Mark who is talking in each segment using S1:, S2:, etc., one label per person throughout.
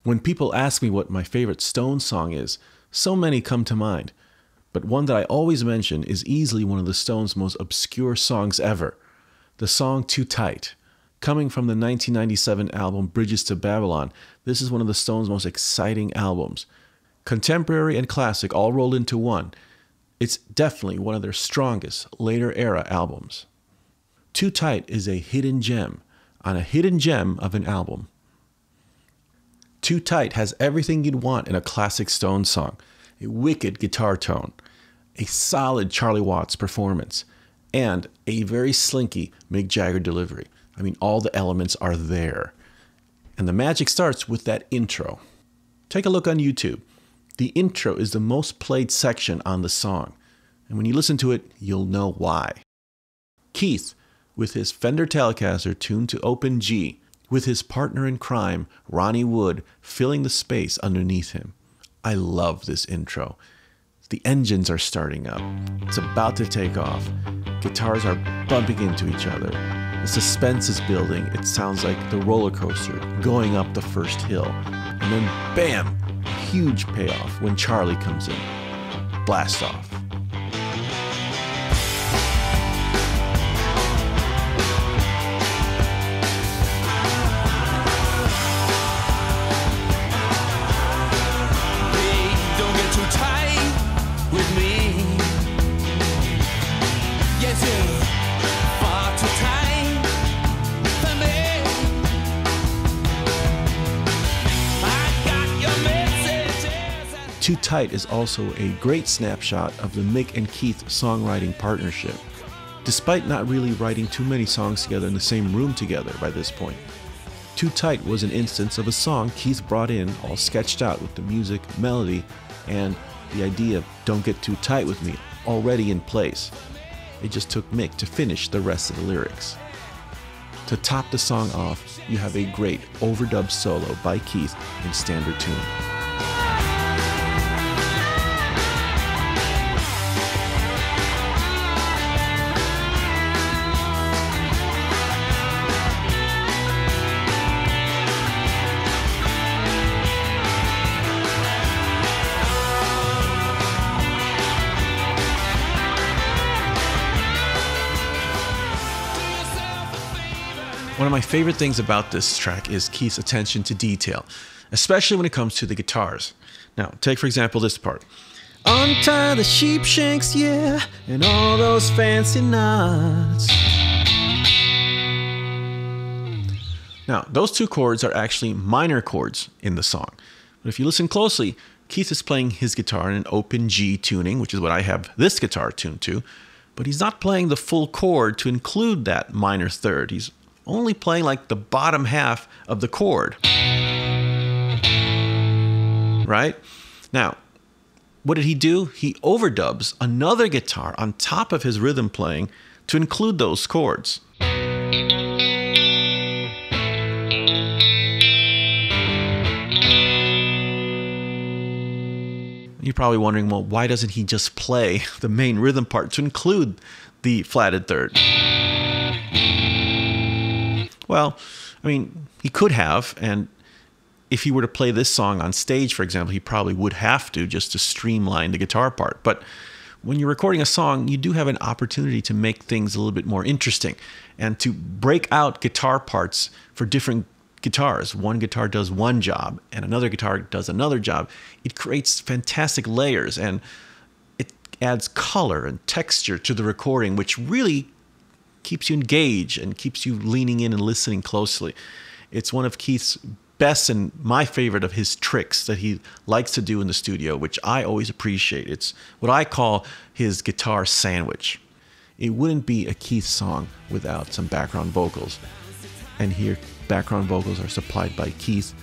S1: When people ask me what my favorite Stones song is, so many come to mind. But one that I always mention is easily one of the Stones' most obscure songs ever, the song Too Tight. Coming from the 1997 album Bridges to Babylon, this is one of the Stones' most exciting albums. Contemporary and classic all rolled into one. It's definitely one of their strongest later era albums. Too Tight is a hidden gem on a hidden gem of an album. Too Tight has everything you'd want in a classic Stones song. A wicked guitar tone, a solid Charlie Watts performance, and a very slinky Mick Jagger delivery. I mean, all the elements are there. And the magic starts with that intro. Take a look on YouTube. The intro is the most played section on the song. And when you listen to it, you'll know why. Keith, with his Fender Telecaster tuned to open G, with his partner in crime, Ronnie Wood, filling the space underneath him. I love this intro. The engines are starting up. It's about to take off. Guitars are bumping into each other. The suspense is building. It sounds like the roller coaster going up the first hill. And then, bam, huge payoff when Charlie comes in. Blast off. Too Tight is also a great snapshot of the Mick and Keith songwriting partnership. Despite not really writing too many songs together in the same room together by this point. Too Tight was an instance of a song Keith brought in all sketched out with the music, melody, and the idea of "don't get too tight with me" already in place. It just took Mick to finish the rest of the lyrics. To top the song off, you have a great overdub solo by Keith in standard tune. One of my favorite things about this track is Keith's attention to detail, especially when it comes to the guitars. Now, take for example this part. Untie the sheep shanks, yeah, and all those fancy knots. Now, those two chords are actually minor chords in the song. But if you listen closely, Keith is playing his guitar in an open G tuning, which is what I have this guitar tuned to, but he's not playing the full chord to include that minor third. He's only playing like the bottom half of the chord. Right? Now, what did he do? He overdubs another guitar on top of his rhythm playing to include those chords. You're probably wondering, well, why doesn't he just play the main rhythm part to include the flatted third? Well, I mean, he could have, and if he were to play this song on stage, for example, he probably would have to just to streamline the guitar part. But when you're recording a song, you do have an opportunity to make things a little bit more interesting and to break out guitar parts for different guitars. One guitar does one job and another guitar does another job. It creates fantastic layers and it adds color and texture to the recording, which really keeps you engaged and keeps you leaning in and listening closely. It's one of Keith's best and my favorite of his tricks that he likes to do in the studio, which I always appreciate. It's what I call his guitar sandwich. It wouldn't be a Keith song without some background vocals. And here, background vocals are supplied by Keith,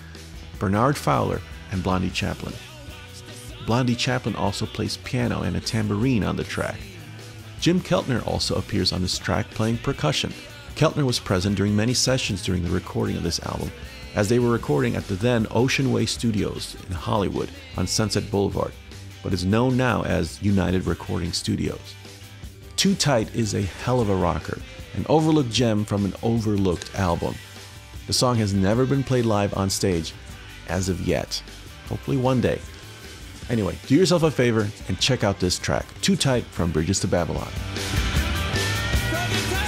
S1: Bernard Fowler, and Blondie Chaplin. Blondie Chaplin also plays piano and a tambourine on the track. Jim Keltner also appears on this track playing percussion. Keltner was present during many sessions during the recording of this album, as they were recording at the then Ocean Way Studios in Hollywood on Sunset Boulevard, but is known now as United Recording Studios. Too Tight is a hell of a rocker, an overlooked gem from an overlooked album. The song has never been played live on stage, as of yet. Hopefully one day. Anyway, do yourself a favor and check out this track, Too Tight from Bridges to Babylon.
S2: Tell me